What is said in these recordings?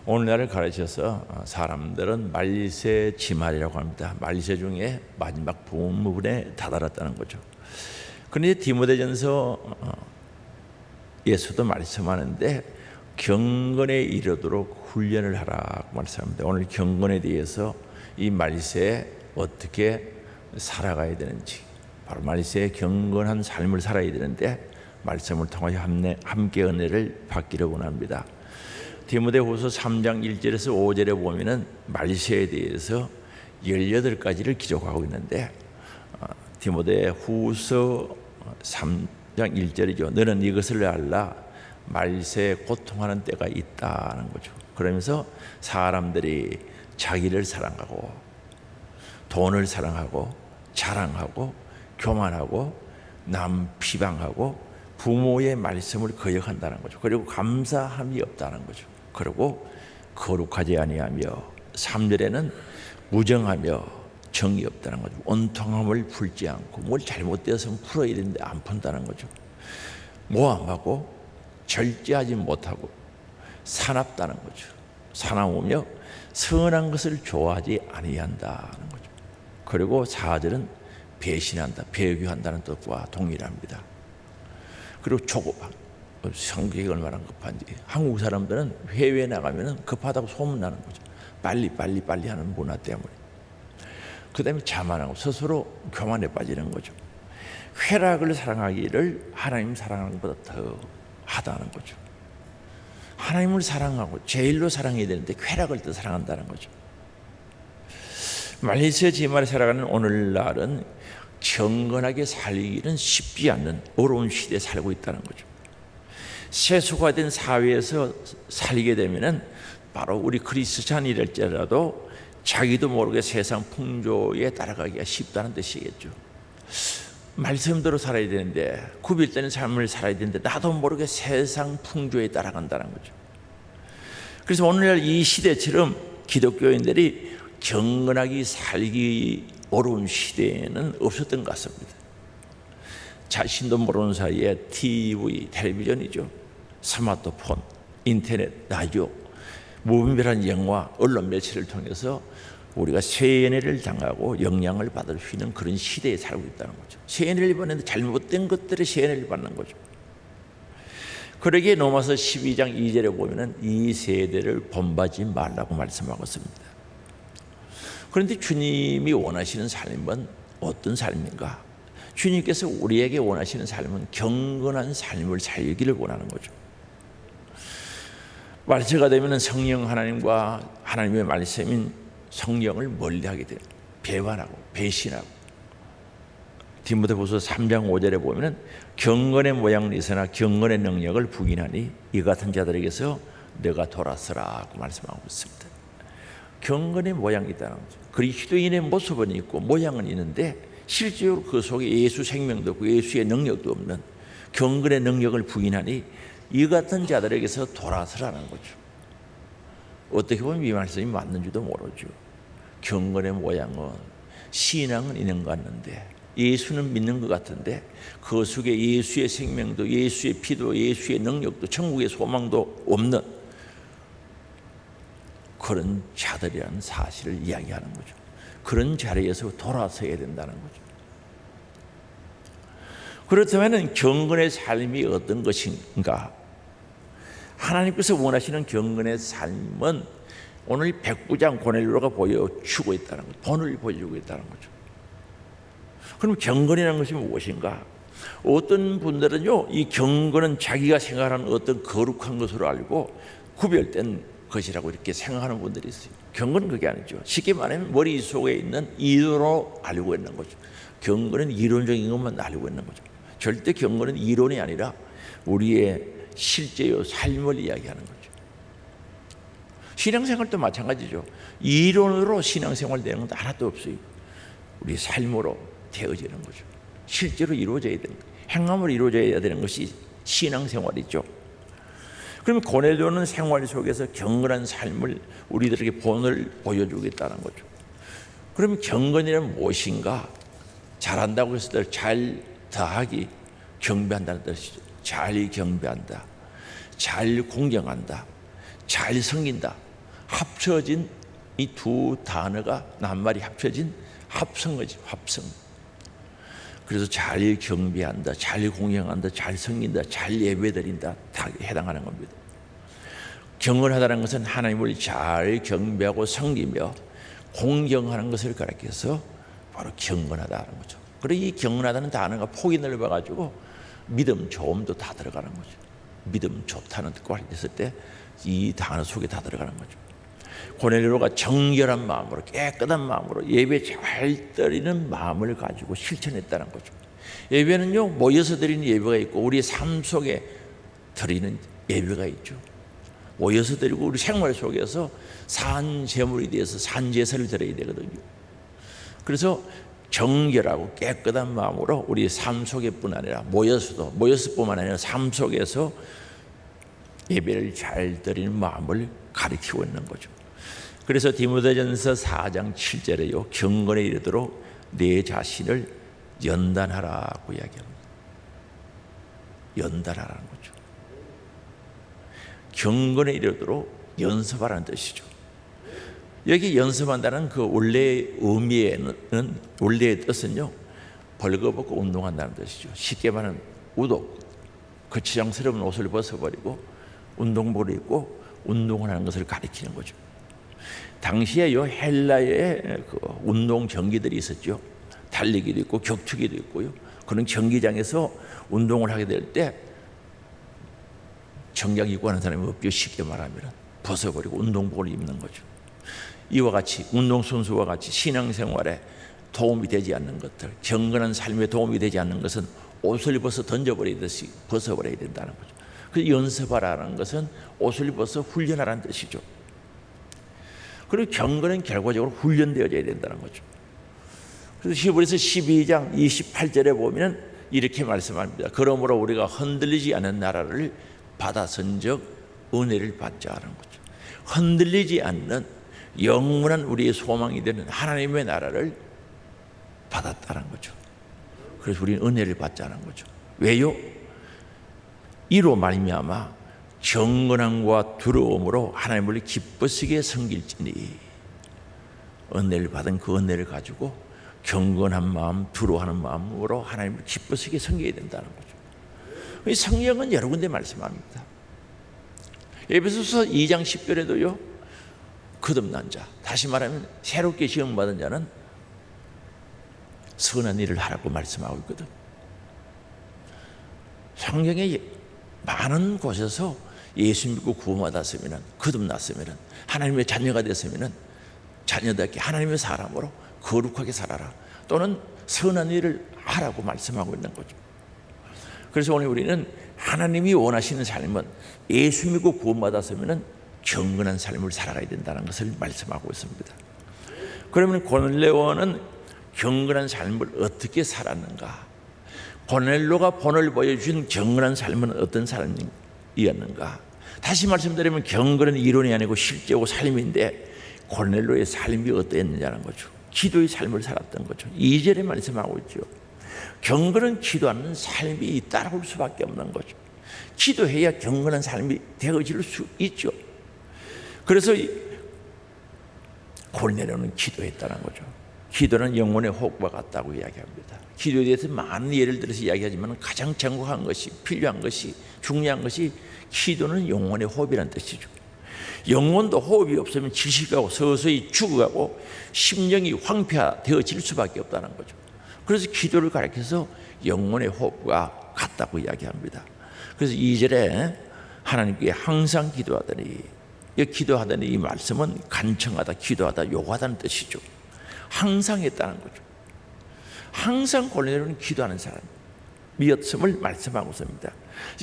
오늘날을 가르쳐서 사람들은 말세 지말이라고 합니다. 말세 중에 마지막 부분에 다다랐다는 거죠. 그런데 디모데전서 예수도 말씀하는데 경건에 이르도록 훈련을 하라고 말씀합니다. 오늘 경건에 대해서 이 말세에 어떻게 살아가야 되는지, 바로 말세에 경건한 삶을 살아야 되는데 말씀을 통하여 함께 은혜를 받기를 원합니다. 디모데후서 3장 1절에서 5절에 보면은 말세에 대해서 18가지를 기록하고 있는데 디모데후서 3장 1절이죠. 너는 이것을 알라, 말세에 고통하는 때가 있다는 거죠. 그러면서 사람들이 자기를 사랑하고 돈을 사랑하고 자랑하고 교만하고 남 비방하고 부모의 말씀을 거역한다는 거죠. 그리고 감사함이 없다는 거죠. 그리고 거룩하지 아니하며 3절에는 무정하며 정이 없다는 거죠. 온통함을 풀지 않고 뭘 잘못되어서 풀어야 되는데 안 푼다는 거죠. 모함하고 절제하지 못하고 사납다는 거죠. 사나우며 선한 것을 좋아하지 아니한다는 거죠. 그리고 4절은 배신한다, 배교한다는 뜻과 동일합니다. 그리고 조급함, 성격이 얼마나 급한지. 한국 사람들은 해외에 나가면 급하다고 소문나는 거죠. 빨리 하는 문화 때문에. 그 다음에 자만하고 스스로 교만에 빠지는 거죠. 쾌락을 사랑하기를 하나님 사랑하는 것보다 더 하다는 거죠. 하나님을 사랑하고 제일로 사랑해야 되는데 쾌락을 더 사랑한다는 거죠. 말세 지말에 살아가는 오늘날은 경건하게 살기는 쉽지 않는 어려운 시대에 살고 있다는 거죠. 세속화된 사회에서 살게 되면은 바로 우리 그리스찬이랄지라도 자기도 모르게 세상 풍조에 따라가기가 쉽다는 뜻이겠죠. 말씀대로 살아야 되는데, 구별되는 삶을 살아야 되는데 나도 모르게 세상 풍조에 따라간다는 거죠. 그래서 오늘날 이 시대처럼 기독교인들이 경건하게 살기 어려운 시대에는 없었던 것 같습니다. 자신도 모르는 사이에 TV, 텔레비전이죠. 스마트폰, 인터넷, 라디오, 무분별한 영화, 언론 매체를 통해서 우리가 세뇌를 당하고 영향을 받을 수 있는 그런 시대에 살고 있다는 거죠. 세뇌를 받는데 잘못된 것들에 세뇌를 받는 거죠. 그러기에 로마서 12장 2절에 보면은 이 세대를 본받지 말라고 말씀하고 있습니다. 그런데 주님이 원하시는 삶은 어떤 삶인가? 주님께서 우리에게 원하시는 삶은 경건한 삶을 살기를 원하는 거죠. 말세가 되면 성령 하나님과 하나님의 말씀인 성령을 멀리하게 돼요. 배반하고 배신하고. 디모데후서 3장 5절에 보면 경건의 모양을 있으나 경건의 능력을 부인하니 이 같은 자들에게서 너가 돌아서라고 말씀하고 있습니다. 경건의 모양이 있다는 거죠. 그리스도인의 모습은 있고 모양은 있는데 실제로 그 속에 예수 생명도 없고 예수의 능력도 없는 경건의 능력을 부인하니 이 같은 자들에게서 돌아서라는 거죠. 어떻게 보면 이 말씀이 맞는지도 모르죠. 경건의 모양은, 신앙은 있는 것 같는데, 예수는 믿는 것 같은데 그 속에 예수의 생명도 예수의 피도 예수의 능력도 천국의 소망도 없는 그런 자들이라는 사실을 이야기하는 거죠. 그런 자리에서 돌아서야 된다는 거죠. 그렇다면 경건의 삶이 어떤 것인가? 하나님께서 원하시는 경건의 삶은 오늘 백부장 고넬료가 보여주고 있다는 거죠. 본을 보여주고 있다는 거죠. 그럼 경건이라는 것이 무엇인가? 어떤 분들은요, 이 경건은 자기가 생각하는 어떤 거룩한 것으로 알고 구별된 것이라고 이렇게 생각하는 분들이 있어요. 경건은 그게 아니죠. 쉽게 말하면 머릿속에 있는 이론으로 알고 있는 거죠. 경건은 이론적인 것만 알고 있는 거죠. 절대 경건은 이론이 아니라 우리의 실제의 삶을 이야기하는 거죠. 신앙생활도 마찬가지죠. 이론으로 신앙생활 되는 건 하나도 없어요. 우리 삶으로 되어지는 거죠. 실제로 이루어져야 되는 거예요. 행함으로 이루어져야 되는 것이 신앙생활이죠. 그러면 고넬료는 생활 속에서 경건한 삶을 우리들에게 본을 보여주겠다는 거죠. 그러면 경건이란 무엇인가? 잘한다고 했을 때 잘 더하기, 경배한다는 뜻이죠. 잘 경배한다, 잘 공경한다, 잘 섬긴다, 합쳐진 이 두 단어가 낱말이 합쳐진 합성어지, 합성. 그래서 잘 경배한다, 잘 공경한다, 잘 섬긴다, 잘 예배드린다 다 해당하는 겁니다. 경건하다는 것은 하나님을 잘 경배하고 섬기며 공경하는 것을 가리켜서 바로 경건하다는 거죠. 그리고 이 경건하다는 단어가 폭이 넓어가지고 믿음 좋음도 다 들어가는 거죠. 믿음 좋다는 뜻과 관련했을 때 이 단어 속에 다 들어가는 거죠. 고넬료가 정결한 마음으로, 깨끗한 마음으로 예배 잘 드리는 마음을 가지고 실천했다는 거죠. 예배는요, 모여서 드리는 예배가 있고 우리의 삶 속에 드리는 예배가 있죠. 모여서 드리고 우리 생활 속에서 산제물이 되어서 산제사를 드려야 되거든요. 그래서 정결하고 깨끗한 마음으로 우리 삶 속에뿐 아니라 모여서뿐만 아니라 삶 속에서 예배를 잘 드리는 마음을 가리키고 있는 거죠. 그래서 디모데전서 4장 7절에요, 경건에 이르도록 내 자신을 연단하라고 이야기합니다. 연단하라는 거죠. 경건에 이르도록 연습하라는 뜻이죠. 여기 연습한다는 그 원래의 의미에는, 원래의 뜻은요, 벌거벗고 운동한다는 뜻이죠. 쉽게 말하면 우독, 거치장스러운 옷을 벗어버리고 운동복을 입고 운동을 하는 것을 가리키는 거죠. 당시에 요 헬라의 그 운동 경기들이 있었죠. 달리기도 있고 격투기도 있고요. 그런 경기장에서 운동을 하게 될 때 정장 입고 하는 사람이 없죠. 쉽게 말하면 벗어버리고 운동복을 입는 거죠. 이와 같이 운동선수와 같이 신앙생활에 도움이 되지 않는 것들, 경건한 삶에 도움이 되지 않는 것은 옷을 벗어 던져버리듯이 벗어버려야 된다는 거죠. 그 연습하라는 것은 옷을 벗어 훈련하라는 뜻이죠. 그리고 경건은 결과적으로 훈련되어져야 된다는 거죠. 그래서 히브리서 12장 28절에 보면 이렇게 말씀합니다. 그러므로 우리가 흔들리지 않는 나라를 받아선적 은혜를 받자 하는 거죠. 흔들리지 않는 영원한 우리의 소망이 되는 하나님의 나라를 받았다는 거죠. 그래서 우리는 은혜를 받자는 거죠. 왜요? 이로 말미암아 경건함과 두려움으로 하나님을 기쁘시게 섬길지니, 은혜를 받은 그 은혜를 가지고 경건한 마음, 두려워하는 마음으로 하나님을 기쁘시게 섬겨야 된다는 거죠. 성경은 여러 군데 말씀합니다. 에베소서 2장 10절에도요, 거듭난 자, 다시 말하면 새롭게 시험받은 자는 선한 일을 하라고 말씀하고 있거든. 성경에 많은 곳에서 예수 믿고 구원받았으면, 거듭났으면, 하나님의 자녀가 됐으면 자녀답게 하나님의 사람으로 거룩하게 살아라, 또는 선한 일을 하라고 말씀하고 있는 거죠. 그래서 오늘 우리는 하나님이 원하시는 삶은 예수 믿고 구원받았으면 경건한 삶을 살아가야 된다는 것을 말씀하고 있습니다. 그러면 고넬료는 경건한 삶을 어떻게 살았는가? 고넬료가 본을 보여준 경건한 삶은 어떤 삶이었는가? 다시 말씀드리면 경건은 이론이 아니고 실제고 삶인데 고넬료의 삶이 어땠느냐는 거죠. 기도의 삶을 살았던 거죠. 2절에 말씀하고 있죠. 경건은 기도하는 삶이 따라올 수밖에 없는 거죠. 기도해야 경건한 삶이 되어질 수 있죠. 그래서 고넬료는 기도했다는 거죠. 기도는 영혼의 호흡과 같다고 이야기합니다. 기도에 대해서 많은 예를 들어서 이야기하지만 가장 정확한 것이, 필요한 것이, 중요한 것이 기도는 영혼의 호흡이라는 뜻이죠. 영혼도 호흡이 없으면 질식하고 서서히 죽어가고 심령이 황폐되어질 수밖에 없다는 거죠. 그래서 기도를 가리켜서 영혼의 호흡과 같다고 이야기합니다. 그래서 2절에 하나님께 항상 기도하더니, 기도하더니 이 말씀은 간청하다, 기도하다, 요구하다는 뜻이죠. 항상 했다는 거죠. 항상 고넬료는 기도하는 사람이었음을 말씀하고 있습니다.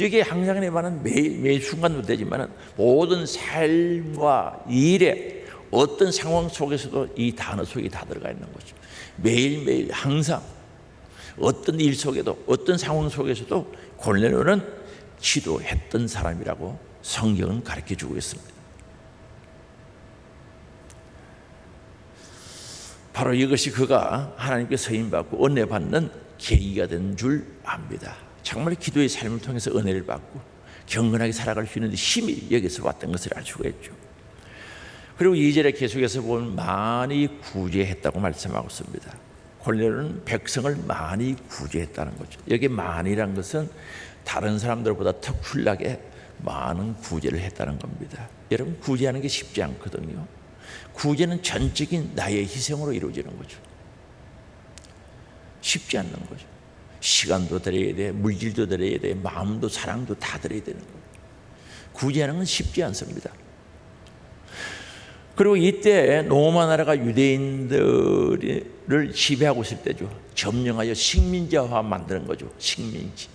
여기에 항상에 관한 매 순간도 되지만 모든 삶과 일에 어떤 상황 속에서도 이 단어 속에 다 들어가 있는 거죠. 매일매일 항상 어떤 일 속에도 어떤 상황 속에서도 고넬료는 기도했던 사람이라고 성경은 가르쳐주고 있습니다. 바로 이것이 그가 하나님께 서임받고 은혜 받는 계기가 된 줄 압니다. 정말 기도의 삶을 통해서 은혜를 받고 경건하게 살아갈 수 있는 힘이 여기서 왔던 것을 알 수가 있죠. 그리고 2절에 계속해서 보면 많이 구제했다고 말씀하고 있습니다. 고넬료는 백성을 많이 구제했다는 거죠. 여기 많이란 것은 다른 사람들보다 특출나게 많은 구제를 했다는 겁니다. 여러분, 구제하는 게 쉽지 않거든요. 구제는 전적인 나의 희생으로 이루어지는 거죠. 쉽지 않는 거죠. 시간도 드려야 돼, 물질도 드려야 돼, 마음도 사랑도 다 드려야 되는 거예요. 구제하는 건 쉽지 않습니다. 그리고 이때 로마 나라가 유대인들을 지배하고 있을 때죠. 점령하여 식민지화 만드는 거죠. 식민지.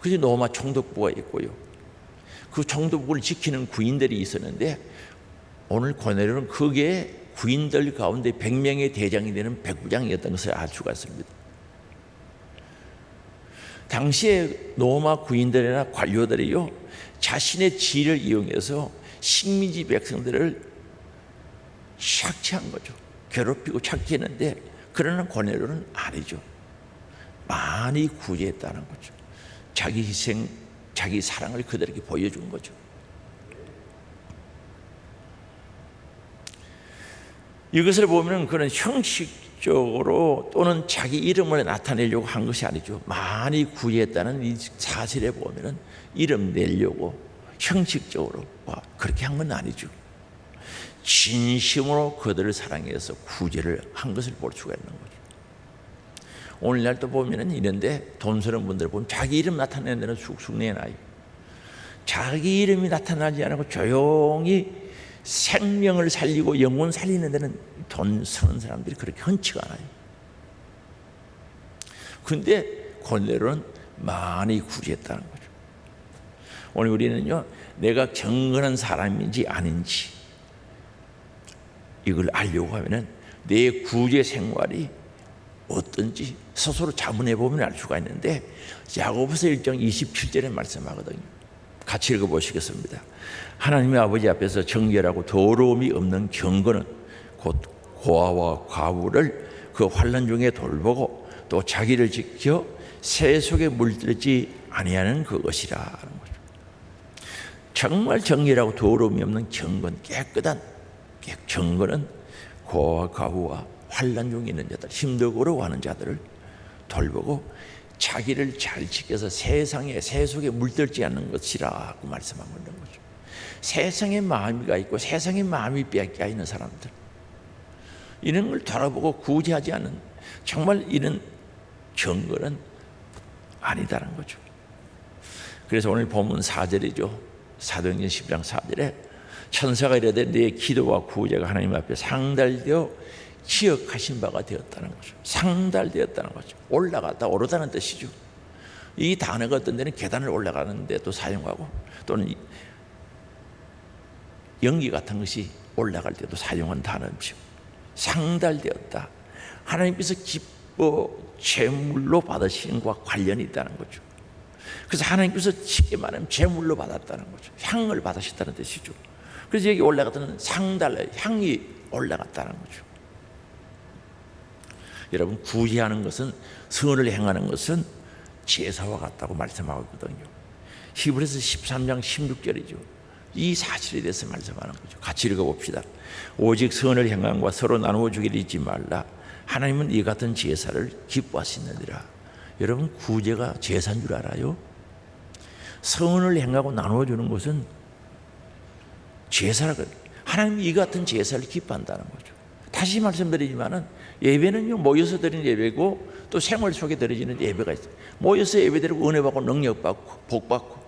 그래서 로마 총독부가 있고요. 그 총독부를 지키는 구인들이 있었는데 오늘 고넬료는 거기에 구인들 가운데 100명의 대장이 되는 백부장이었던 것을 알 수가 있습니다. 당시에 로마 구인들이나 관료들이요, 자신의 지위를 이용해서 식민지 백성들을 착취한 거죠. 괴롭히고 착취했는데, 그러나 고넬료는 아니죠. 많이 구제했다는 거죠. 자기 희생, 자기 사랑을 그들에게 보여준 거죠. 이것을 보면 그런 형식적으로 또는 자기 이름을 나타내려고 한 것이 아니죠. 많이 구제했다는 이 사실에 보면 이름 내려고 형식적으로 그렇게 한 건 아니죠. 진심으로 그들을 사랑해서 구제를 한 것을 볼 수가 있는 거죠. 오늘날 또 보면 이런데 돈 쓰는 분들 보면 자기 이름 나타내는 데는 쑥쑥 내놔요. 자기 이름이 나타나지 않고 조용히 생명을 살리고 영혼 살리는 데는 돈 쓰는 사람들이 그렇게 흔치가 않아요. 그런데 고넬료는 많이 구제했다는 거죠. 오늘 우리는요, 내가 경건한 사람인지 아닌지 이걸 알려고 하면은 내 구제 생활이 어떤지 스스로 자문해 보면 알 수가 있는데, 야고보서 1장 27절에 말씀하거든요. 같이 읽어보시겠습니다. 하나님의 아버지 앞에서 정결하고 더러움이 없는 경건은 곧 고아와 과부를 그 환난 중에 돌보고 또 자기를 지켜 새 속에 물들지 아니하는 그것이라는 거죠. 정말 정결하고 더러움이 없는 경건, 깨끗한 경건은 고아와 과부와 환난 중에 있는 자들, 힘들고 어려워하는 자들을 돌보고 자기를 잘 지켜서 세상에 새 속에 물들지 않는 것이라고 말씀하고 있는 거죠. 세상에 마음이가 있고 세상에 마음이 빼앗겨 있는 사람들, 이런 걸 돌아보고 구제하지 않는, 정말 이런 경건은 아니다라는 거죠. 그래서 오늘 본문 4절이죠. 사도행전 10장 4절에 천사가 이르되 내 기도와 구제가 하나님 앞에 상달되어 기억하신 바가 되었다는 거죠. 상달되었다는 거죠. 올라갔다 오르다는 뜻이죠. 이 단어가 어떤 데는 계단을 올라가는 데도 사용하고, 또는 연기 같은 것이 올라갈 때도 사용한 단어죠. 상달되었다. 하나님께서 기뻐 제물로 받으시는 것과 관련이 있다는 거죠. 그래서 하나님께서 쉽게 말하면 제물로 받았다는 거죠. 향을 받으셨다는 뜻이죠. 그래서 여기 올라갔다는 상달, 향이 올라갔다는 거죠. 여러분, 구제하는 것은, 선을 행하는 것은 제사와 같다고 말씀하고 있거든요. 히브리서 13장 16절이죠. 이 사실에 대해서 말씀하는 거죠. 같이 읽어봅시다. 오직 선을 행함과 서로 나누어 주기를 잊지 말라. 하나님은 이 같은 제사를 기뻐하시느니라. 여러분, 구제가 제사인 줄 알아요? 선을 행하고 나누어 주는 것은 제사라거든요. 하나님이 이 같은 제사를 기뻐한다는 거죠. 다시 말씀드리지만은 예배는요, 모여서 드리는 예배고 또 생활 속에 드려지는 예배가 있어요. 모여서 예배드리고 은혜받고 능력받고 복받고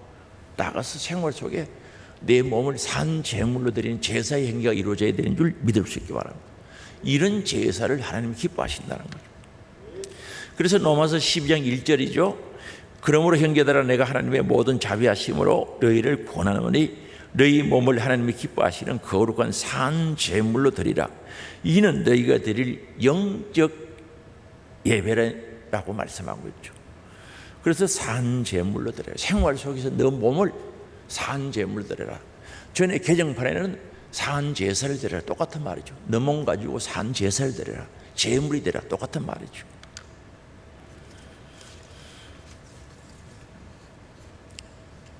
나가서 생활 속에 내 몸을 산 제물로 드리는 제사의 행위가 이루어져야 되는 줄 믿을 수 있기 바랍니다. 이런 제사를 하나님이 기뻐하신다는 거죠. 그래서 로마서 12장 1절이죠. 그러므로 형제들아, 내가 하나님의 모든 자비하심으로 너희를 권하노니 너희 몸을 하나님이 기뻐하시는 거룩한 산 제물로 드리라. 이는 너희가 드릴 영적 예배라고 말씀하고 있죠. 그래서 산 제물로 드려라. 생활 속에서 너 몸을 산 제물로 드려라. 전에 개정판에는 산 제사를 드려라, 똑같은 말이죠. 너 몸 가지고 산 제사를 드려라, 제물이 되라, 똑같은 말이죠.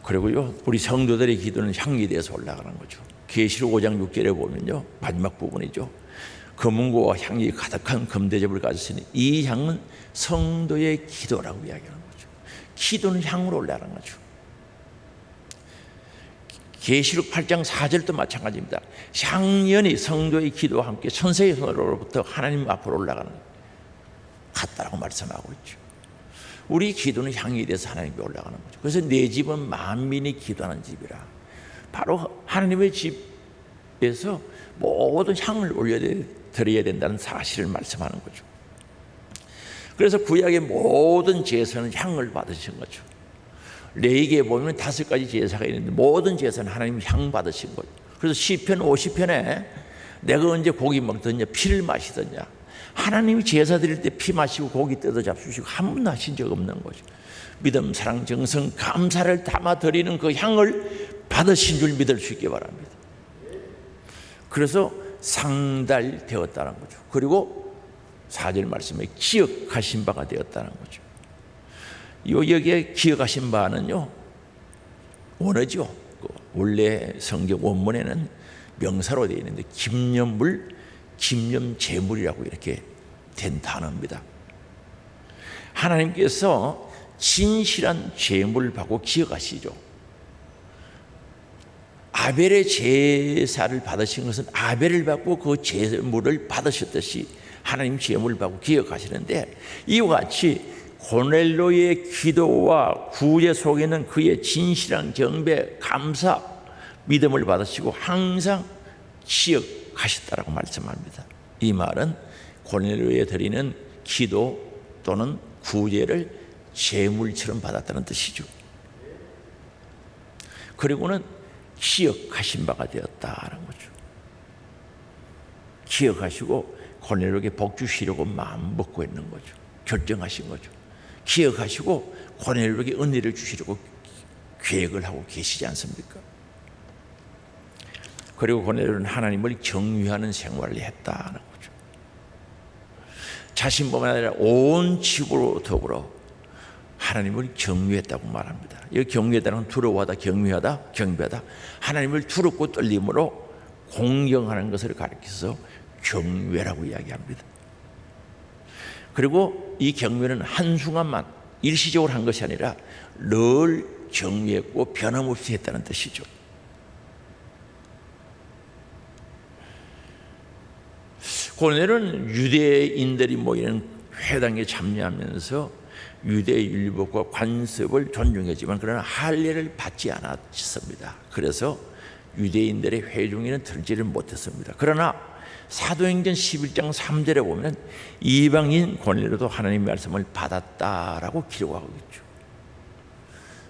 그리고요, 우리 성도들의 기도는 향이 되어서 올라가는 거죠. 계시록 5장 6절에 보면요, 마지막 부분이죠. 금은고와 향이 가득한 금대접을 가졌으니 이 향은 성도의 기도라고 이야기하는 거죠. 기도는 향으로 올라가는 거죠. 계시록 8장 4절도 마찬가지입니다. 향연이 성도의 기도와 함께 천사의 손으로부터 하나님 앞으로 올라가는 것 같다라고 말씀하고 있죠. 우리 기도는 향이 돼서 하나님께 올라가는 거죠. 그래서 내 집은 만민이 기도하는 집이라. 바로 하나님의 집에서 모든 향을 올려드려야 된다는 사실을 말씀하는 거죠. 그래서 구약의 모든 제사는 향을 받으신 거죠. 레위기에 보면 5가지 제사가 있는데 모든 제사는 하나님 향 받으신 거죠. 그래서 시편 50편에 내가 언제 고기 먹더냐 피를 마시더냐, 하나님이 제사 드릴 때 피 마시고 고기 뜯어 잡수시고 한 번도 하신 적 없는 거죠. 믿음, 사랑, 정성, 감사를 담아 드리는 그 향을 받으신 줄 믿을 수 있기 바랍니다. 그래서 상달되었다는 거죠. 그리고 4절 말씀에 기억하신 바가 되었다는 거죠. 여기에 기억하신 바는요, 원어죠. 원래 성경 원문에는 명사로 되어 있는데 김념물, 김념제물이라고 이렇게 된 단어입니다. 하나님께서 진실한 제물을 받고 기억하시죠. 아벨의 제사를 받으신 것은 아벨을 받고 그 제물을 받으셨듯이 하나님 제물을 받고 기억하시는데, 이와 같이 고넬로의 기도와 구제 속에는 그의 진실한 경배, 감사, 믿음을 받으시고 항상 기억하셨다라고 말씀합니다. 이 말은 고넬로에 드리는 기도 또는 구제를 제물처럼 받았다는 뜻이죠. 그리고는 기억하신 바가 되었다는 거죠. 기억하시고 고넬로에게 복 주시려고 마음 먹고 있는 거죠. 결정하신 거죠. 기억하시고 고넬로에게 은혜를 주시려고 계획을 하고 계시지 않습니까? 그리고 고넬로는 하나님을 경외하는 생활을 했다는 거죠. 자신뿐만 아니라 온 집으로 더불어 하나님을 경외했다고 말합니다. 이 경외하다는 두려워하다, 경외하다, 경배하다, 하나님을 두렵고 떨림으로 공경하는 것을 가리켜서 경외라고 이야기합니다. 그리고 이 경외는 한순간만 일시적으로 한 것이 아니라 늘 경외했고 변함없이 했다는 뜻이죠. 고넬은 유대인들이 모이는 회당에 참여하면서 유대의 율법과 관습을 존중했지만 그러나 할례를 받지 않았습니다. 그래서 유대인들의 회중에는 들지를 못했습니다. 그러나 사도행전 11장 3절에 보면 이방인 고넬로도 하나님의 말씀을 받았다라고 기록하고 있죠.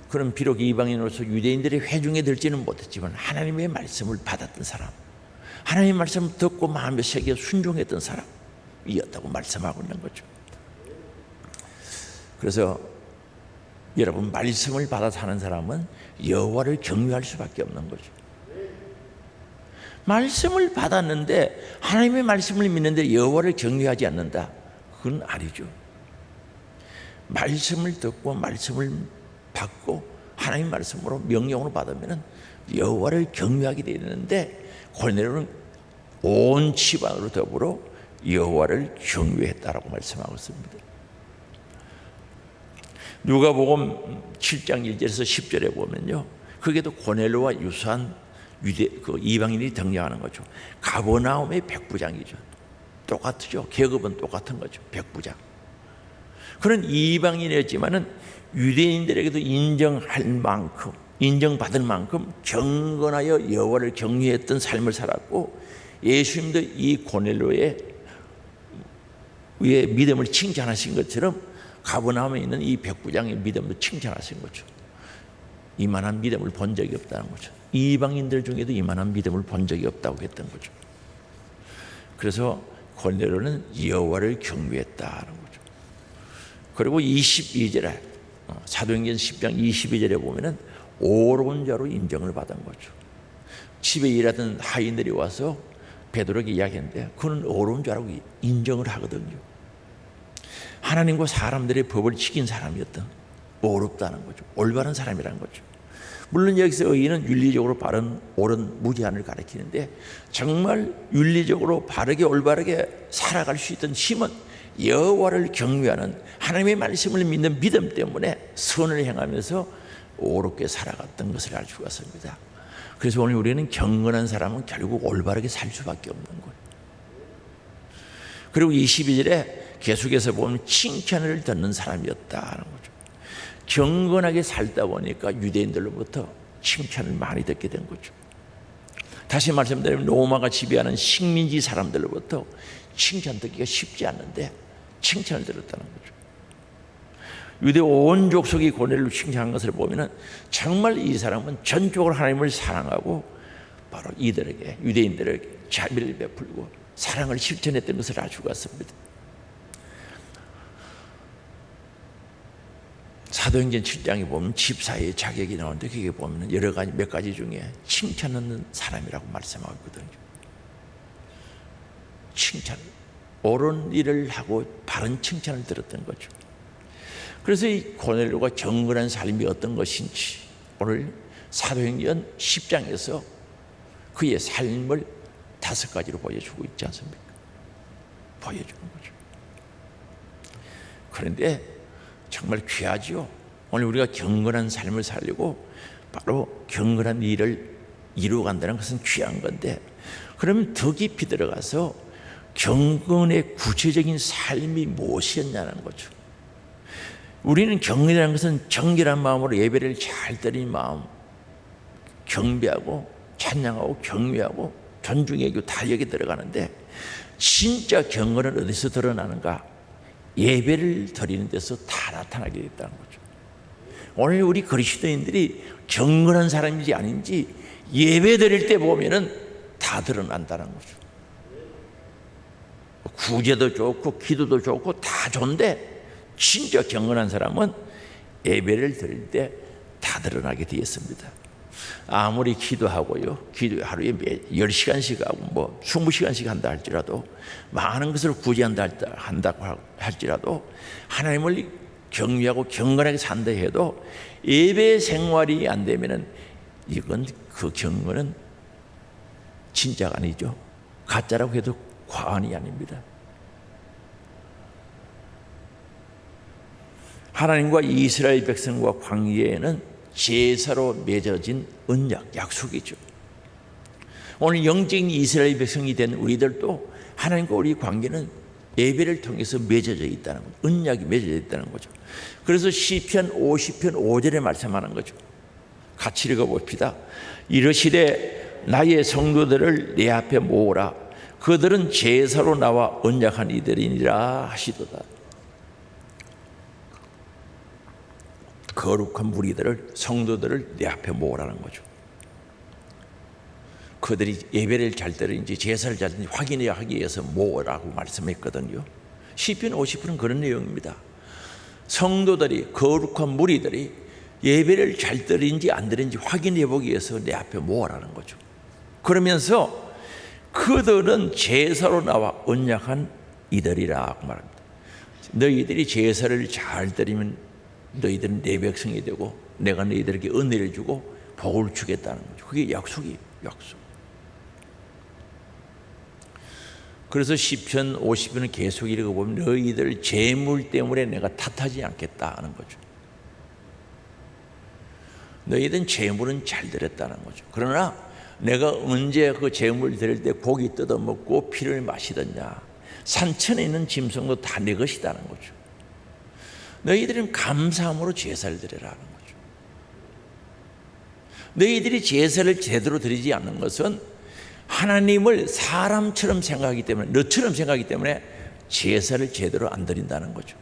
그럼 비록 이방인으로서 유대인들의 회중에 들지는 못했지만 하나님의 말씀을 받았던 사람, 하나님의 말씀을 듣고 마음에 새겨 순종했던 사람이었다고 말씀하고 있는 거죠. 그래서 여러분, 말씀을 받아 사는 사람은 여호와를 경외할 수밖에 없는 거죠. 말씀을 받았는데 하나님의 말씀을 믿는데 여호와를 경외하지 않는다, 그건 아니죠. 말씀을 듣고 말씀을 받고 하나님 말씀으로 명령으로 받으면 여호와를 경외하게 되는데, 고넬로는 온 집안으로 더불어 여호와를 경외했다라고 말씀하고 있습니다. 누가복음 7장 1절에서 10절에 보면요, 그게도 고넬로와 유사한 이방인이 등장하는 거죠. 가버나움의 백부장이죠. 똑같죠. 계급은 똑같은 거죠. 백부장. 그런 이방인이었지만은 유대인들에게도 인정할 만큼, 인정받을 만큼 경건하여 여호와를 경외했던 삶을 살았고, 예수님도 이 고넬로의 위에 믿음을 칭찬하신 것처럼 가버나움에 있는 이 백부장의 믿음도 칭찬하신 거죠. 이만한 믿음을 본 적이 없다는 거죠. 이방인들 중에도 이만한 믿음을 본 적이 없다고 했던 거죠. 그래서 고넬로는 여호와를 경외했다는 거죠. 그리고 22절에 사도행전 10장 22절에 보면은 오로운 자로 인정을 받은 거죠. 집에 일하던 하인들이 와서 베드로에게 이야기했는데 그는 오로운 자라고 인정을 하거든요. 하나님과 사람들의 법을 지킨 사람이었던, 어렵다는 거죠. 올바른 사람이라는 거죠. 물론 여기서 의인은 윤리적으로 바른 옳은 무죄한을 가리키는데 정말 윤리적으로 바르게 올바르게 살아갈 수 있던 힘은 여호와를 경외하는 하나님의 말씀을 믿는 믿음 때문에 선을 행하면서 옳게 살아갔던 것을 알 수가 있습니다. 그래서 오늘 우리는 경건한 사람은 결국 올바르게 살 수밖에 없는 거예요. 그리고 22절에 계속해서 보면 칭찬을 듣는 사람이었다는 거죠. 경건하게 살다 보니까 유대인들로부터 칭찬을 많이 듣게 된 거죠. 다시 말씀드리면 로마가 지배하는 식민지 사람들로부터 칭찬 듣기가 쉽지 않는데 칭찬을 들었다는 거죠. 유대 온 족속이 고넬로 칭찬한 것을 보면 정말 이 사람은 전적으로 하나님을 사랑하고 바로 이들에게 유대인들에게 자비를 베풀고 사랑을 실천했던 것을 알 수가 있습니다. 사도행전 7장에 보면 집사의 자격이 나오는데 거기에 보면 여러 가지 몇 가지 중에 칭찬하는 사람이라고 말씀하고 있거든요. 칭찬, 옳은 일을 하고 바른 칭찬을 들었던 거죠. 그래서 이 고넬료가 경건한 삶이 어떤 것인지 오늘 사도행전 10장에서 그의 삶을 5가지로 보여주고 있지 않습니까? 보여주는 거죠. 그런데 정말 귀하지요. 오늘 우리가 경건한 삶을 살려고 바로 경건한 일을 이루어간다는 것은 귀한 건데, 그러면 더 깊이 들어가서 경건의 구체적인 삶이 무엇이었냐는 거죠. 우리는 경건이라는 것은 정결한 마음으로 예배를 잘 드리는 마음, 경배하고 찬양하고 경외하고 존중하고 다 여기 들어가는데, 진짜 경건은 어디서 드러나는가? 예배를 드리는 데서 다 나타나게 됐다는 거죠. 오늘 우리 그리스도인들이 경건한 사람인지 아닌지 예배 드릴 때 보면은 다 드러난다는 거죠. 구제도 좋고 기도도 좋고 다 좋은데 진짜 경건한 사람은 예배를 드릴 때 다 드러나게 되었습니다. 아무리 기도하고요, 기도 하루에 10시간씩 하고 뭐 20시간씩 한다 할지라도, 많은 것을 구제한다고 할지라도, 하나님을 경외하고 경건하게 산다 해도 예배 생활이 안 되면은 이건 그 경건은 진짜가 아니죠. 가짜라고 해도 과언이 아닙니다. 하나님과 이스라엘 백성과 광야에는 제사로 맺어진 언약, 약속이죠. 오늘 영적인 이스라엘 백성이 된 우리들도 하나님과 우리 관계는 예배를 통해서 맺어져 있다는 거죠. 언약이 맺어져 있다는 거죠. 그래서 시편 50편 5절에 말씀하는 거죠. 같이 읽어봅시다. 이르시되 나의 성도들을 내 앞에 모으라. 그들은 제사로 나와 언약한 이들이니라 하시도다. 거룩한 무리들을, 성도들을 내 앞에 모으라는 거죠. 그들이 예배를 잘 드리는지 제사를 잘 드리는지 확인해야 하기 위해서 모으라고 말씀했거든요. 시편 50편은 그런 내용입니다. 성도들이, 거룩한 무리들이 예배를 잘 드리는지 안 드리는지 확인해 보기 위해서 내 앞에 모으라는 거죠. 그러면서 그들은 제사로 나와 언약한 이들이라고 말합니다. 너희들이 제사를 잘 드리면 너희들은 내 백성이 되고 내가 너희들에게 은혜를 주고 복을 주겠다는 거죠. 그게 약속이에요. 약속. 그래서 시편 50편은 계속 읽어보면 너희들 재물 때문에 내가 탓하지 않겠다 하는 거죠. 너희들은 재물은 잘 드렸다는 거죠. 그러나 내가 언제 그 재물 드릴 때 고기 뜯어먹고 피를 마시느냐, 산천에 있는 짐승도 다 내 것이다는 거죠. 너희들은 감사함으로 제사를 드리라는 거죠. 너희들이 제사를 제대로 드리지 않는 것은 하나님을 사람처럼 생각하기 때문에, 너처럼 생각하기 때문에 제사를 제대로 안 드린다는 거죠.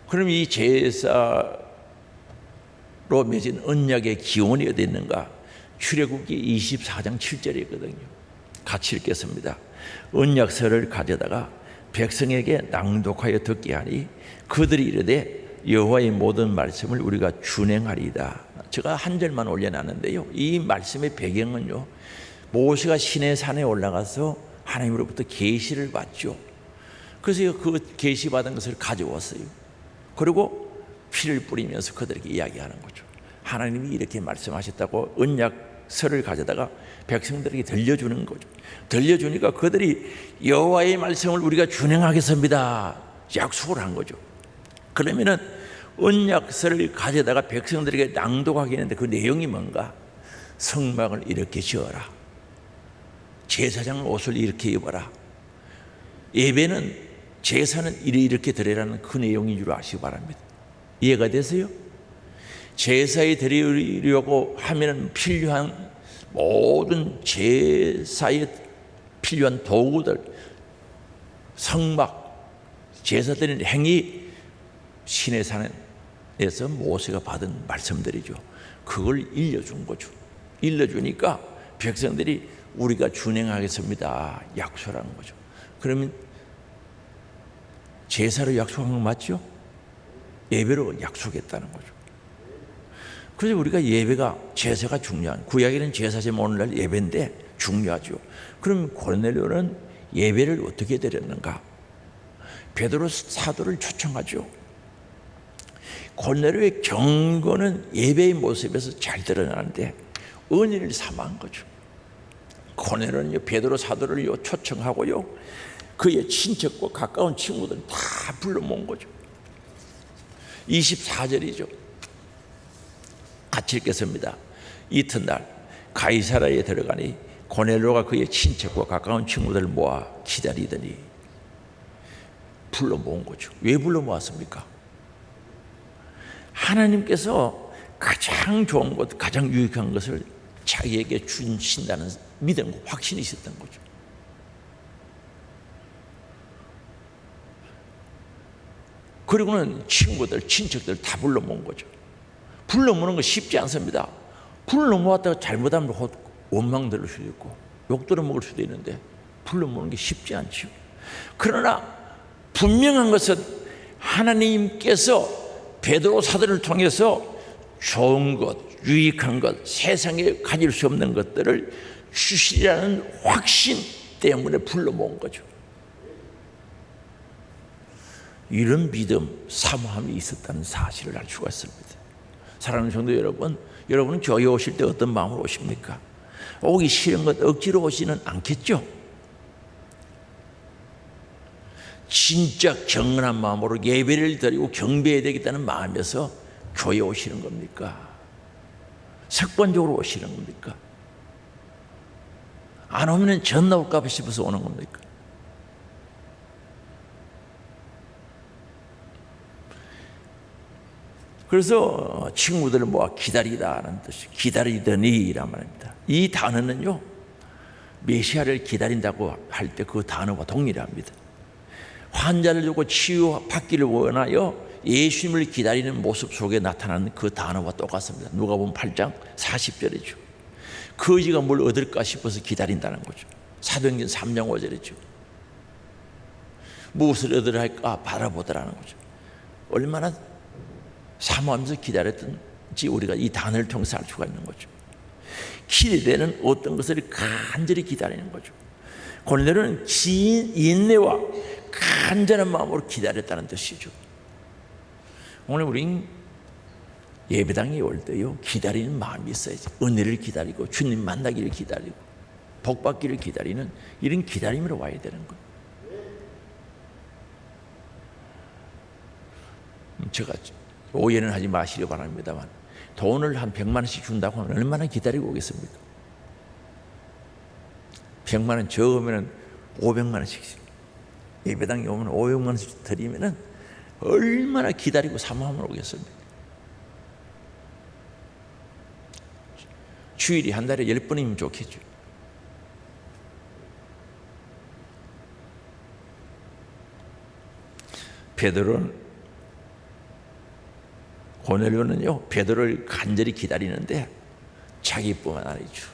그럼 이 제사로 맺은 언약의 기원이 어디 있는가? 출애굽기 24장 7절에 있거든요. 같이 읽겠습니다. 언약서를 가져다가 백성에게 낭독하여 듣게 하니 그들이 이르되 여호와의 모든 말씀을 우리가 준행하리이다. 제가 한 절만 올려놨는데요, 이 말씀의 배경은요, 모세가 시내산에 올라가서 하나님으로부터 계시를 받죠. 그래서 그 계시받은 것을 가져왔어요. 그리고 피를 뿌리면서 그들에게 이야기하는 거죠. 하나님이 이렇게 말씀하셨다고 언약서를 가져다가 백성들에게 들려주는 거죠. 들려주니까 그들이 여호와의 말씀을 우리가 준행하겠습니다 약속을 한 거죠. 그러면은 언약서를 가져다가 백성들에게 낭독하게 했는데 그 내용이 뭔가? 성막을 이렇게 지어라, 제사장 옷을 이렇게 입어라, 예배는 제사는 이렇게 드리라는 그 내용인 줄 아시기 바랍니다. 이해가 되세요? 제사에 드리려고 하면 필요한 모든 제사에 필요한 도구들, 성막, 제사 드리는 행위, 신의 산에서 모세가 받은 말씀들이죠. 그걸 일러준 거죠. 일러주니까 백성들이 우리가 준행하겠습니다 약속하는 거죠. 그러면 제사로 약속한 거 맞죠? 예배로 약속했다는 거죠. 그래서 우리가 예배가, 제사가 중요한, 구약에는 제사제 오늘날 예배인데 중요하죠. 그럼 고넬료는 예배를 어떻게 드렸는가? 베드로 사도를 초청하죠. 고넬료의 경건은 예배의 모습에서 잘 드러나는데 은혜를 삼아한 거죠. 고넬료는요, 베드로 사도를 초청하고요, 그의 친척과 가까운 친구들 다 불러 모은 거죠. 24절이죠. 같이 읽겠습니다. 이튿날 가이사랴에 들어가니 고넬료가 그의 친척과 가까운 친구들을 모아 기다리더니, 불러 모은 거죠. 왜 불러 모았습니까? 하나님께서 가장 좋은 것, 가장 유익한 것을 자기에게 주신다는 믿음, 확신이 있었던 거죠. 그리고는 친구들, 친척들 다 불러 모은 거죠. 불러 모으는 거 쉽지 않습니다. 불러 모았다가 잘못하면 원망 들을 수도 있고 욕 들어먹을 수도 있는데 불러 모으는 게 쉽지 않죠. 그러나 분명한 것은 하나님께서 베드로 사도를 통해서 좋은 것, 유익한 것, 세상에 가질 수 없는 것들을 주시리라는 확신 때문에 불러 모은 거죠. 이런 믿음, 사모함이 있었다는 사실을 알 수가 있습니다. 사랑하는 성도 여러분, 여러분은 교회 오실 때 어떤 마음으로 오십니까? 오기 싫은 것 억지로 오지는 않겠죠? 진짜 경건한 마음으로 예배를 드리고 경배해야 되겠다는 마음에서 교회 오시는 겁니까? 습관적으로 오시는 겁니까? 안 오면 전 나올까 봐 싶어서 오는 겁니까? 그래서 친구들을 모아 기다리다라는 뜻이, 기다리더니란 말입니다. 이 단어는요, 메시아를 기다린다고 할 때 그 단어와 동일합니다. 환자를 두고 치유받기를 원하여 예수님을 기다리는 모습 속에 나타나는 그 단어와 똑같습니다. 누가복음 8장 40절이죠. 거지가 뭘 얻을까 싶어서 기다린다는 거죠. 사도행전 3장 5절이죠. 무엇을 얻으려 할까 바라보더라는 거죠. 얼마나 사모하면서 기다렸던지 우리가 이 단어를 통해서 알 수가 있는 거죠. 기대되는 어떤 것을 간절히 기다리는 거죠. 고넬료는 긴 인내와 간절한 마음으로 기다렸다는 뜻이죠. 오늘 우린 예배당에 올 때요, 기다리는 마음이 있어야지. 은혜를 기다리고 주님 만나기를 기다리고 복 받기를 기다리는 이런 기다림으로 와야 되는 거예요. 제가 오해는 하지 마시기 바랍니다만, 돈을 한 100만 원씩 준다고 하면 얼마나 기다리고 오겠습니까? 100만 원 적으면 500만 원씩, 예배당에 오면 500만 원씩 드리면 얼마나 기다리고 사모함을 오겠습니까? 주일이 한 달에 10번이면 좋겠죠. 고넬료는요, 베드로를 간절히 기다리는데 자기뿐만 아니죠.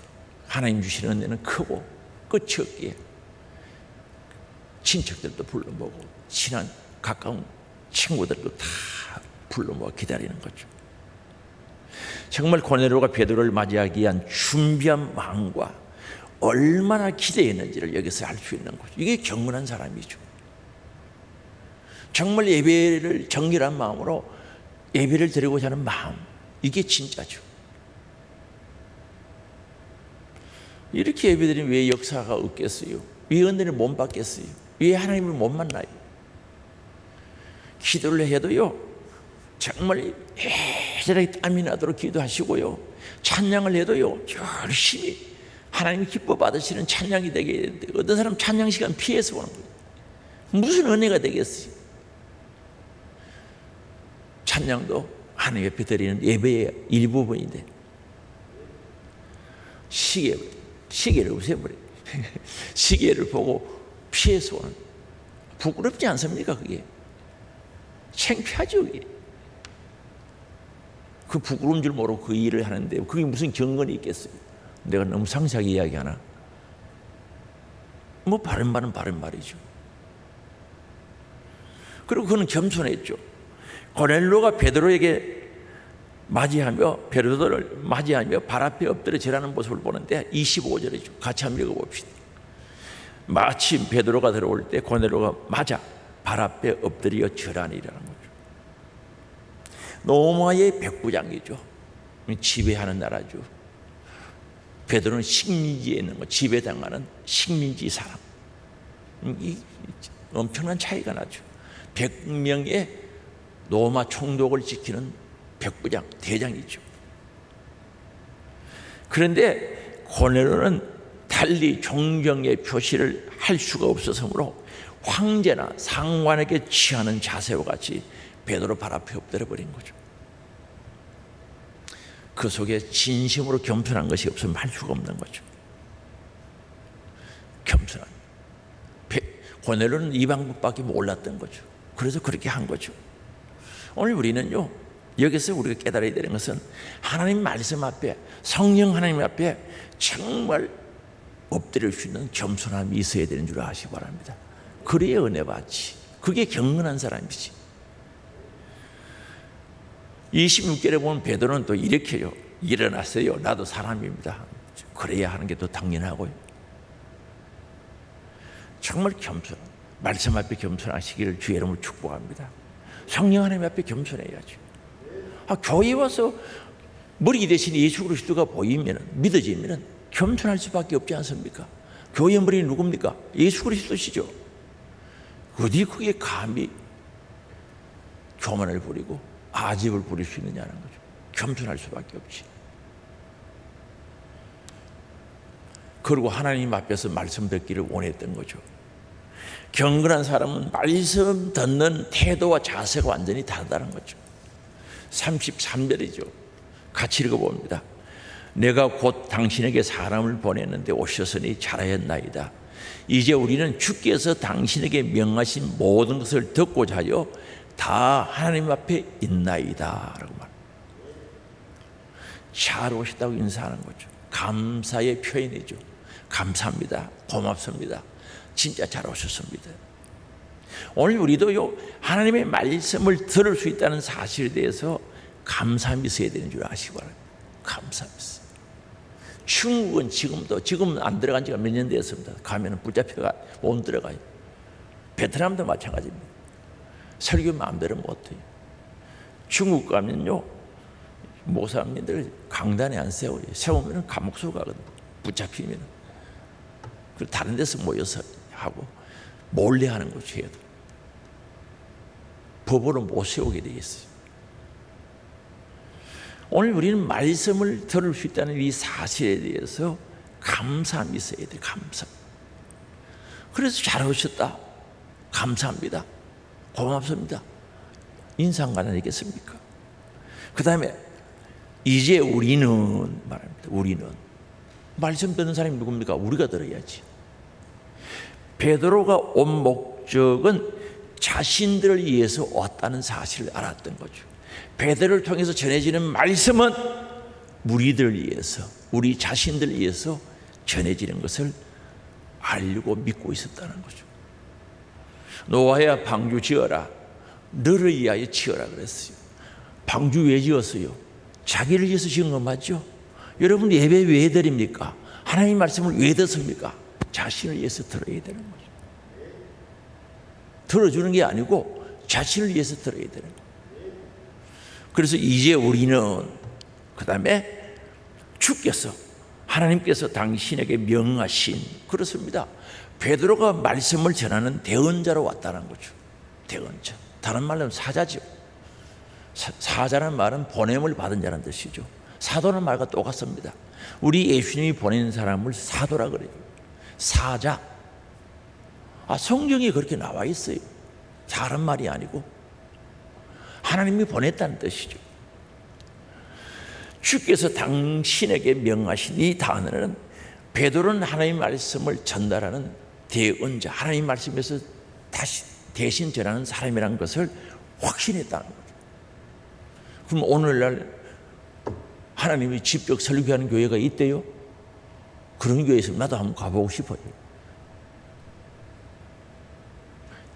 하나님 주시는 은혜는 크고 끝이 없기에 친척들도 불러 모으고 친한 가까운 친구들도 다 불러 모아 기다리는 거죠. 정말 고넬료가 베드로를 맞이하기 위한 준비한 마음과 얼마나 기대했는지를 여기서 알 수 있는 거죠. 이게 경건한 사람이죠. 정말 예배를 정결한 마음으로 예배를 드리고자 하는 마음, 이게 진짜죠. 이렇게 예배드리면 왜 역사가 없겠어요? 왜 은혜를 못 받겠어요? 왜 하나님을 못 만나요? 기도를 해도요, 정말 애절하게 땀이 나도록 기도하시고요, 찬양을 해도요 열심히 하나님이 기뻐 받으시는 찬양이 되게 되는데, 어떤 사람 찬양 시간 피해서 오는 거예요. 무슨 은혜가 되겠어요? 찬양도 하나님 옆에 드리는 예배의 일부분인데 시계를 없애버려요. 시계를 보고 피해서 오는, 부끄럽지 않습니까? 그게 창피하죠. 그게 그 부끄러운 줄 모르고 그 일을 하는데 그게 무슨 경건이 있겠어요? 내가 너무 상세하게 이야기하나? 뭐 바른 말은 바른 말이죠. 그리고 그는 겸손했죠. 고넬료가 베드로에게 베드로를 맞이하며 발 앞에 엎드려 절하는 모습을 보는데 25절이죠. 같이 한번 읽어봅시다. 마침 베드로가 들어올 때 고넬료가 맞아 발 앞에 엎드려 절하니라는 거죠. 로마의 백부장이죠. 지배하는 나라죠. 베드로는 식민지에 있는 거, 지배당하는 식민지 사람. 이 엄청난 차이가 나죠. 100명의 로마 총독을 지키는 백부장, 대장이죠. 그런데 고넬료는 달리 존경의 표시를 할 수가 없어서므로 황제나 상관에게 취하는 자세와 같이 베드로 발 앞에 엎드려 버린 거죠. 그 속에 진심으로 겸손한 것이 없으면 할 수가 없는 거죠. 겸손한. 고넬료는 이 방법밖에 몰랐던 거죠. 그래서 그렇게 한 거죠. 오늘 우리는요, 여기서 우리가 깨달아야 되는 것은 하나님 말씀 앞에, 성령 하나님 앞에 정말 엎드릴 수 있는 겸손함이 있어야 되는 줄 아시기 바랍니다. 그래야 은혜 받지. 그게 경건한 사람이지. 26절에 보면 베드로는 또 이렇게요, 일어났어요. 나도 사람입니다. 그래야 하는 게 또 당연하고요. 정말 겸손, 말씀 앞에 겸손하시기를 주의 이름으로 축복합니다. 성령 하나님 앞에 겸손해야죠. 교회에 와서 머리 대신 예수 그리스도가 보이면, 믿어지면 겸손할 수밖에 없지 않습니까? 교회의 머리는 누굽니까? 예수 그리스도시죠. 어디 그게 감히 교만을 부리고 아집을 부릴 수 있느냐는 거죠. 겸손할 수밖에 없지. 그리고 하나님 앞에서 말씀 듣기를 원했던 거죠. 경건한 사람은 말씀 듣는 태도와 자세가 완전히 다르다는 거죠. 33절이죠. 같이 읽어봅니다. 내가 곧 당신에게 사람을 보냈는데 오셨으니 잘하였나이다. 이제 우리는 주께서 당신에게 명하신 모든 것을 듣고자 하여 다 하나님 앞에 있나이다 라고 말합니다. 잘 오셨다고 인사하는 거죠. 감사의 표현이죠. 감사합니다. 고맙습니다. 진짜 잘 오셨습니다. 오늘 우리도요, 하나님의 말씀을 들을 수 있다는 사실에 대해서 감사함이 있어야 되는 줄 아시기 바랍니다. 감사함이 있어요. 중국은 지금은 안 들어간 지가 몇 년 됐습니다. 가면은 붙잡혀가 못 들어가요. 베트남도 마찬가지입니다. 설교 마음대로 못해요. 중국 가면요, 목사님들 강단에 안 세워요. 세우면 감옥소 가거든요. 붙잡히면. 그리고 다른 데서 모여서 하고 몰래 하는 거죠. 해도 법으로 못 세우게 되어 있어요. 오늘 우리는 말씀을 들을 수 있다는 이 사실에 대해서 감사함이 있어야 돼요. 감사. 그래서 잘 오셨다. 감사합니다. 고맙습니다. 인상관 아니겠습니까? 그 다음에 이제 우리는 말합니다. 우리는 말씀 듣는 사람이 누굽니까? 우리가 들어야지. 베드로가 온 목적은 자신들을 위해서 왔다는 사실을 알았던 거죠. 베드로를 통해서 전해지는 말씀은 우리들을 위해서, 우리 자신들을 위해서 전해지는 것을 알고 믿고 있었다는 거죠. 노아야 방주 지어라. 너를 위하여 지어라 그랬어요. 방주 왜 지었어요? 자기를 위해서 지은 거 맞죠? 여러분 예배 왜 드립니까? 하나님 말씀을 왜 듣습니까? 자신을 위해서 들어야 되는 거죠. 들어주는 게 아니고 자신을 위해서 들어야 되는 거예요. 그래서 이제 우리는 그 다음에 주께서 하나님께서 당신에게 명하신, 그렇습니다. 베드로가 말씀을 전하는 대언자로 왔다는 거죠. 대언자, 다른 말로 하면 사자죠. 사자라는 말은 보냄을 받은 자라는 뜻이죠. 사도는 말과 똑같습니다. 우리 예수님이 보낸 사람을 사도라 그래요. 사자. 성경에 그렇게 나와 있어요. 다른 말이 아니고 하나님이 보냈다는 뜻이죠. 주께서 당신에게 명하신 이 단어는 베드로는 하나님의 말씀을 전달하는 대언자, 하나님의 말씀에서 다시 대신 전하는 사람이라는 것을 확신했다는 거죠. 그럼 오늘날 하나님이 직접 설교하는 교회가 있대요? 그런 교회 있으면 나도 한번 가보고 싶어요.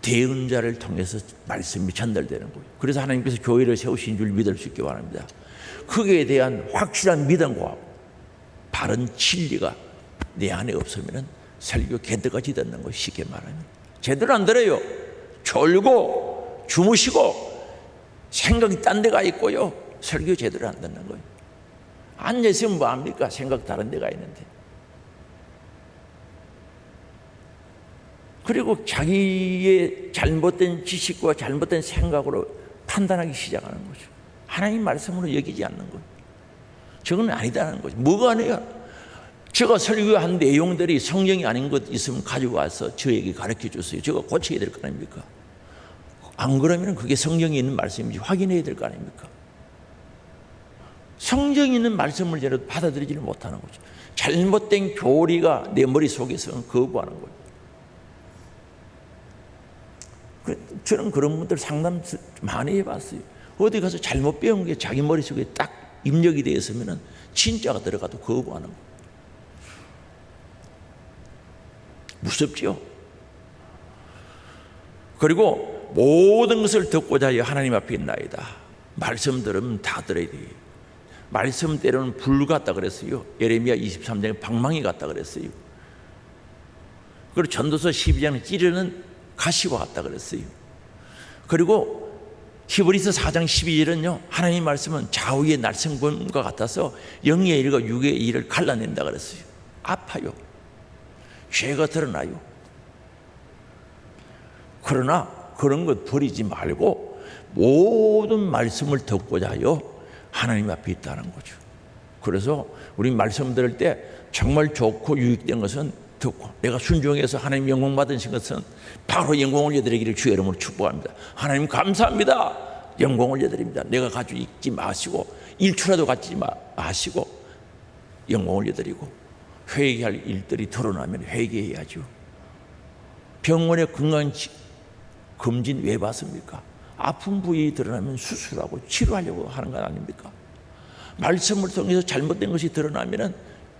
대언자를 통해서 말씀이 전달되는 거예요. 그래서 하나님께서 교회를 세우신 줄 믿을 수 있기 바랍니다. 거기에 대한 확실한 믿음과 바른 진리가 내 안에 없으면 설교 개떡같이 듣는 거, 쉽게 말하면 제대로 안 들어요. 졸고 주무시고 생각이 딴 데가 있고요, 설교 제대로 안 듣는 거예요. 앉아있으면 뭐합니까? 생각 다른 데가 있는데. 그리고 자기의 잘못된 지식과 잘못된 생각으로 판단하기 시작하는 거죠. 하나님 말씀으로 여기지 않는 거예요. 저건 아니다는 거죠. 뭐가 아니야? 제가 설교한 내용들이 성경이 아닌 것 있으면 가지고 와서 저에게 가르쳐 주세요. 제가 고쳐야 될 거 아닙니까? 안 그러면 그게 성경에 있는 말씀인지 확인해야 될 거 아닙니까? 성경에 있는 말씀을 저는 받아들이지를 못하는 거죠. 잘못된 교리가 내 머릿속에서는 거부하는 거예요. 저는 그런 분들 상담 많이 해봤어요. 어디 가서 잘못 배운 게 자기 머릿속에 딱 입력이 되어 있으면 진짜가 들어가도 거부하는 거예요. 무섭죠? 그리고 모든 것을 듣고자 하여 하나님 앞에 있나이다. 말씀 들으면 다 들어야 돼요. 말씀대로는 불 같다 그랬어요. 예레미야 23장에 방망이 같다 그랬어요. 그리고 전도서 12장에 찌르는 가시와 같다 그랬어요. 그리고 히브리서 4장 12절은요, 하나님의 말씀은 좌우의 날성검과 같아서 영의 일과 육의 일을 갈라낸다 그랬어요. 아파요. 죄가 드러나요. 그러나 그런 것 버리지 말고 모든 말씀을 듣고자 하여 하나님 앞에 있다는 거죠. 그래서 우리 말씀 들을 때 정말 좋고 유익된 것은 듣고, 내가 순종해서 하나님 영광 받으신 것은 바로 영광 올려드리기를 주의 이름으로 축복합니다. 하나님 감사합니다. 영광 올려드립니다. 내가 가지고 있지 마시고 1초라도 갖지 마시고 영광 올려드리고, 회개할 일들이 드러나면 회개해야죠. 병원에 건강 검진 왜 받습니까? 아픈 부위 드러나면 수술하고 치료하려고 하는 것 아닙니까? 말씀을 통해서 잘못된 것이 드러나면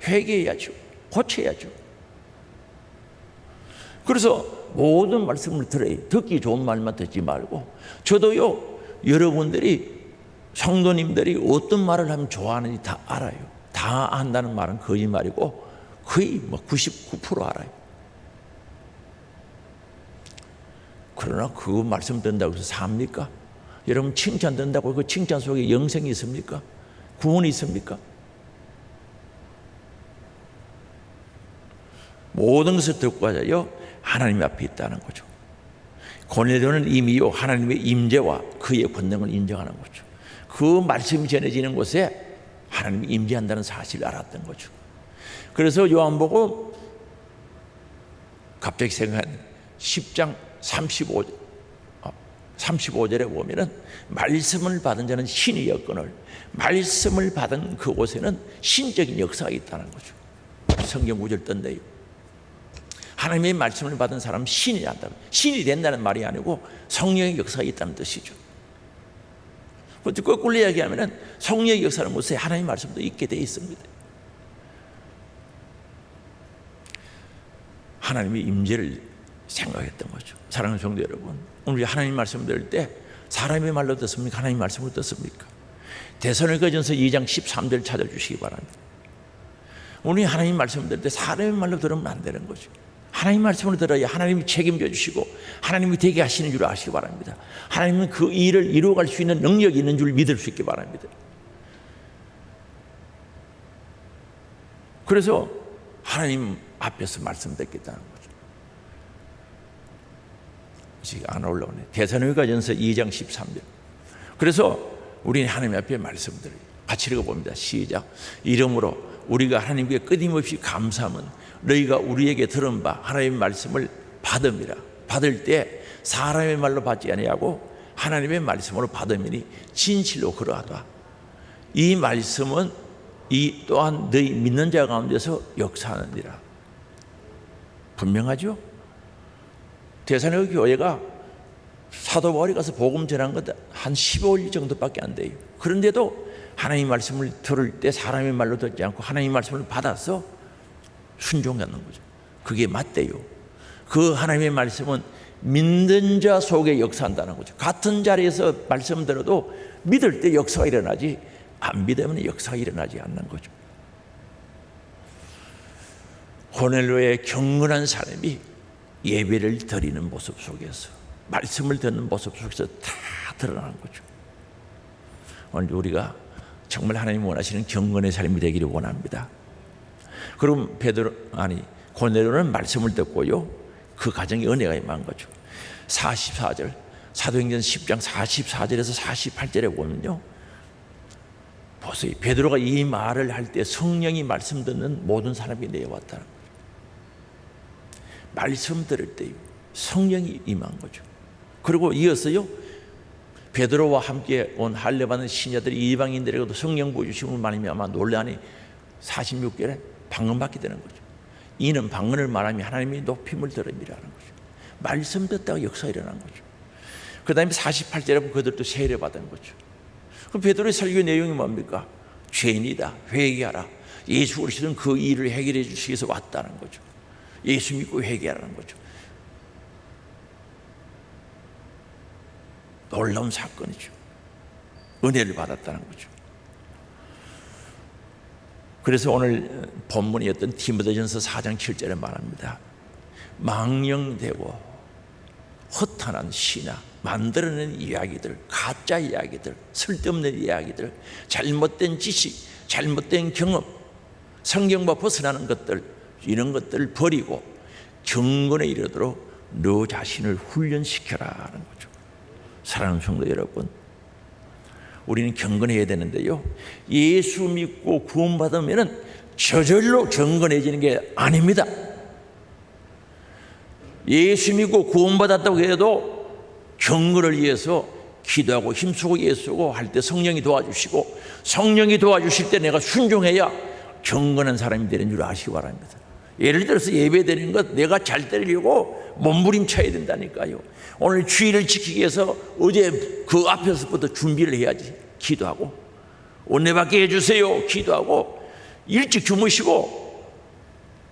회개해야죠. 고쳐야죠. 그래서 모든 말씀을 들어요. 듣기 좋은 말만 듣지 말고, 저도요, 여러분들이 성도님들이 어떤 말을 하면 좋아하는지 다 알아요. 다 안다는 말은 거짓말이고 거의 99% 알아요. 그러나 그 말씀 듣는다고 해서 삽니까? 여러분 칭찬 듣는다고 그 칭찬 속에 영생이 있습니까? 구원이 있습니까? 모든 것을 듣고 하자요, 하나님 앞에 있다는 거죠. 고넬료는 이미요 하나님의 임재와 그의 권능을 인정하는 거죠. 그 말씀이 전해지는 곳에 하나님이 임재한다는 사실을 알았던 거죠. 그래서 요한복음 갑자기 생각한 10장 35절에 보면은 말씀을 받은 자는 신이 였거늘, 말씀을 받은 그곳에는 신적인 역사가 있다는 거죠. 성경 구절 떴네요. 하나님의 말씀을 받은 사람은 신이 난다. 신이 된다는 말이 아니고 성령의 역사가 있다는 뜻이죠. 그것도 거꾸로 이야기하면 성령의 역사는 곳에 하나님의 말씀도 있게 되어 있습니다. 하나님의 임재를 생각했던 거죠. 사랑하는 성도 여러분, 오늘 하나님 말씀 들을 때 사람의 말로 듣습니까? 하나님 말씀으로 듣습니까? 데살로니가전서 2장 13절 찾아주시기 바랍니다. 우리 하나님 말씀 들을 때 사람의 말로 들으면 안 되는 거죠. 하나님 말씀을 들어야 하나님이 책임져 주시고 하나님이 되게 하시는 줄 아시기 바랍니다. 하나님은 그 일을 이루어갈 수 있는 능력이 있는 줄 믿을 수 있기 바랍니다. 그래서 하나님 앞에서 말씀 듣겠다는 거죠. 지금 안 올라오네. 데살로니가전서 2장 13절. 그래서 우리는 하나님 앞에 말씀들을 같이 읽어봅니다. 시작. 이러므로 우리가 하나님께 끊임없이 감사함은 너희가 우리에게 들은 바 하나님의 말씀을 받음이라. 받을 때 사람의 말로 받지 아니하고 하나님의 말씀으로 받음이니 진실로 그러하다. 이 말씀은 이 또한 너희 믿는 자 가운데서 역사하느니라. 분명하죠? 데살로니가 교회가 사도 바울이 가서 복음 전한 것 한 15일 정도밖에 안 돼요. 그런데도 하나님 말씀을 들을 때 사람의 말로 듣지 않고 하나님 말씀을 받아서 순종하는 거죠. 그게 맞대요. 그 하나님의 말씀은 믿는 자 속에 역사한다는 거죠. 같은 자리에서 말씀 들어도 믿을 때 역사가 일어나지 안 믿으면 역사가 일어나지 않는 거죠. 고넬료의 경건한 사람이 예배를 드리는 모습 속에서 말씀을 듣는 모습 속에서 다 드러나는 거죠. 오늘 우리가 정말 하나님 원하시는 경건의 삶이 되기를 원합니다. 그럼 고넬료는 말씀을 듣고요, 그 가정에 은혜가 임한 거죠. 44절 사도행전 10장 44절에서 48절에 보면요, 보세요. 베드로가 이 말을 할 때 성령이 말씀 듣는 모든 사람이 내려왔다는 거죠. 말씀 들을 때 성령이 임한 거죠. 그리고 이어서요, 베드로와 함께 온 할례받은 신자들이 이방인들에게도 성령 부어주심을 말미암아 논란이 46절에 방언받게 되는 거죠. 이는 방언을 말하며 하나님의 높임을 들음이라는 거죠. 말씀 듣다가 역사가 일어난 거죠. 그 다음에 48절에 보면 그들도 세례받은 거죠. 그럼 베드로의 설교 내용이 뭡니까? 죄인이다, 회개하라. 예수 그리스도는 그 일을 해결해 주시기 위해서 왔다는 거죠. 예수 믿고 회개하라는 거죠. 놀라운 사건이죠. 은혜를 받았다는 거죠. 그래서 오늘 본문이었던 디모데전서 4장 7절에 말합니다. 망령되고 허탄한 신화, 만들어낸 이야기들, 가짜 이야기들, 쓸데없는 이야기들, 잘못된 지식, 잘못된 경험, 성경과 벗어나는 것들, 이런 것들을 버리고 경건에 이르도록 너 자신을 훈련시켜라는 거죠. 사랑하는 성도 여러분, 우리는 경건해야 되는데요, 예수 믿고 구원받으면 저절로 경건해지는 게 아닙니다. 예수 믿고 구원받았다고 해도 경건을 위해서 기도하고 힘쓰고 예수고 할 때 성령이 도와주시고, 성령이 도와주실 때 내가 순종해야 경건한 사람이 되는 줄 아시기 바랍니다. 예를 들어서 예배 드리는 것 내가 잘 드리려고 몸부림쳐야 된다니까요. 오늘 주일을 지키기 위해서 어제 그 앞에서부터 준비를 해야지. 기도하고 은혜 받게 해주세요 기도하고 일찍 주무시고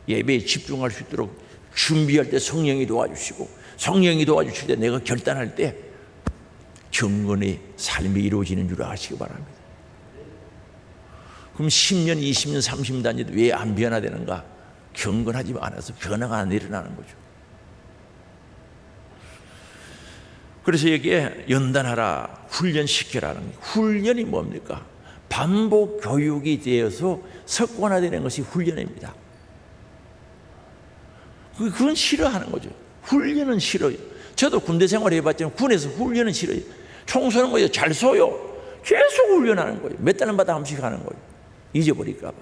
예배에 집중할 수 있도록 준비할 때 성령이 도와주시고, 성령이 도와주실 때 내가 결단할 때 경건의 삶이 이루어지는 줄 아시기 바랍니다. 그럼 10년, 20년, 30년 다녀도 왜 안 변화되는가? 경건하지 않아서 변화가 안 일어나는 거죠. 그래서 여기에 연단하라, 훈련시켜라는 거예요. 훈련이 뭡니까? 반복 교육이 되어서 습관화되는 것이 훈련입니다. 그건 싫어하는 거죠. 훈련은 싫어요. 저도 군대 생활 해봤지만 군에서 훈련은 싫어요. 총 쏘는 거예요. 잘 쏘요. 계속 훈련하는 거예요. 몇 달마다 한 번씩 하는 거예요. 잊어버릴까 봐.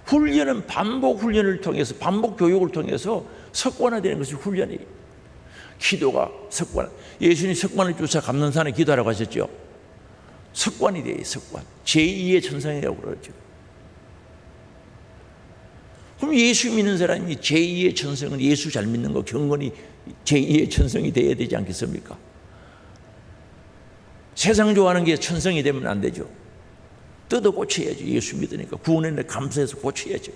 훈련은 반복 훈련을 통해서, 반복 교육을 통해서 습관화되는 것이 훈련이에요. 기도가 습관. 예수님이 습관을 쫓아 감난산에 기도하라고 하셨죠. 습관이 돼요. 습관. 제2의 천성이라고 그러죠. 그럼 예수 믿는 사람이 제2의 천성은 예수 잘 믿는 거, 경건이 제2의 천성이 돼야 되지 않겠습니까? 세상 좋아하는 게 천성이 되면 안 되죠. 뜯어 고쳐야죠. 예수 믿으니까 구원에 감사해서 고쳐야죠.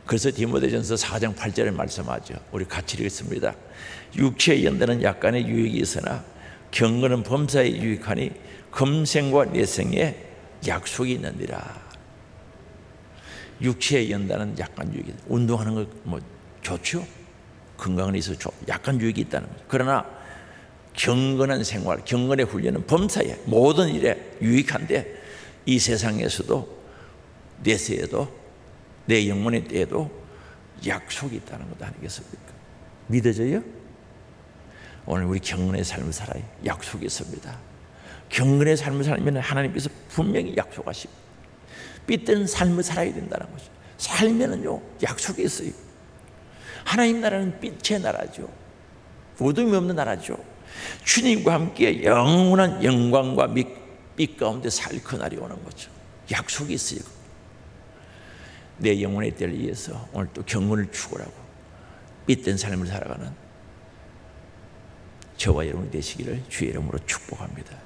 그래서 디모데전서 4장 8절에 말씀하죠. 우리 같이 읽겠습니다. 육체의 연단은 약간의 유익이 있으나 경건은 범사에 유익하니 금생과 내생에 약속이 있느니라. 육체에 연다는 약간 유익이, 운동하는 거 뭐 좋죠. 건강은 있어 좋. 약간 유익이 있다는 거죠. 그러나 경건한 생활, 경건의 훈련은 범사에 모든 일에 유익한데 이 세상에서도 내 세에도 내 영혼의 때에도 약속이 있다는 것도 아니겠습니까? 믿어져요? 오늘 우리 경건의 삶을 살아요. 약속이 있습니다. 경건의 삶을 살면 하나님께서 분명히 약속하십니다. 삐뚤은 삶을 살아야 된다는 거죠. 살면은요 약속이 있어요. 하나님 나라는 빛의 나라죠. 어둠이 없는 나라죠. 주님과 함께 영원한 영광과 빛 가운데 살 그날이 오는 거죠. 약속이 있어요. 내 영혼의 때를 위해서 오늘 또 경건을 추구하고 빛된 삶을 살아가는 저와 여러분이 되시기를 주의 이름으로 축복합니다.